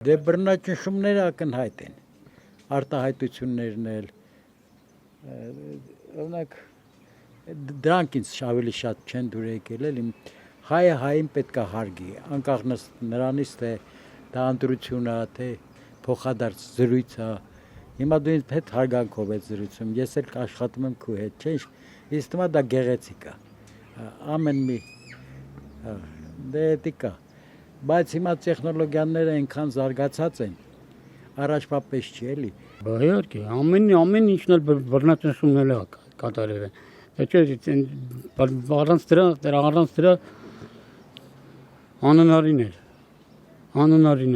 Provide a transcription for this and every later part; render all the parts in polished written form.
Դե բռնաճնշումները ակնհայտ են, արտահայտություններն էլ, օրինակ դրանք ինձ ավելի շատ չեն դուր եկել, էլի հայը հային պետք է հարգի, անկախ նրանից թե դա ընտրություն է, թե փոխադարձ զրույց է, հիմա դու ինձ հետ հարգանքով ես զրուցում, ես էլ աշխատում եմ քո հետ, չէ՞, ինձ թվում է դա գեղեցիկ է, ամեն մի, դե էդի կա, բայց հիմա տեխնոլոգիաները այնքան զարգացած են, առաջվա պես չի էլի։ Իհարկե, ամեն ինչն էլ բռնաճնշումներ է կատարել են։ Դա չէ, առանց դրա անհնարին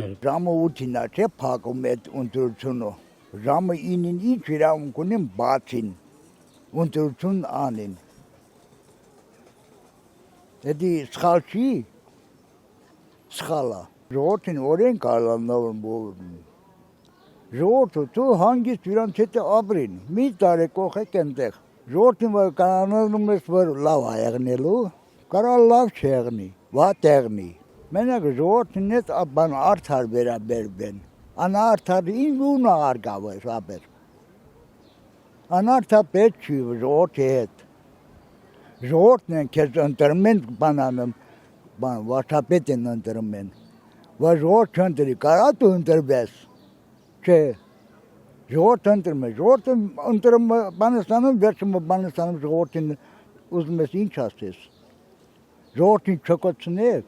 էր։ Ժամը 8-ին է չէ փակում այդ ընտրությունը։ Ժամը 9-ին ինչ իրավունք ունեն բացին, ընտրություն անեն։ Դա սխալ չի։ Սխալ է։ Ժողովրդին օրենք ալանավորում։ Ժողովուրդը դու հանգիստ իրանց հետ ապրին, մի տարի կողեք այնտեղ։ Ժողովրդին որ կանանում ես որ լավ է եղնելու, կարա լավ չեղնի, վատ եղնի։ Մենակ ժողովրդին հետ բան արդար վերաբերվեն։ Անարդար ինքն արգավես ապեր։ Անարդար պետք չի ժողովրդի հետ։ Ժողովրդն են քեզ ընտրում են բանանում, վարչապետ են ընտրում են։ Որ ժողովուրդ չընտրի, կարա դու ընտրվես։ Չէ, ժողովուրդ ընտրում է, ժողովուրդը ընտրում բանստանում, վերջում բանստանում ժողովրդին ուզում ես ինչ ասես, ժողովրդին չկոծնեք,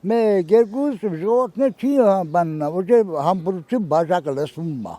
մեկ, երկուս ժողովուրդն չի բաննա, որ համբուրություն բաժակը լսվում է,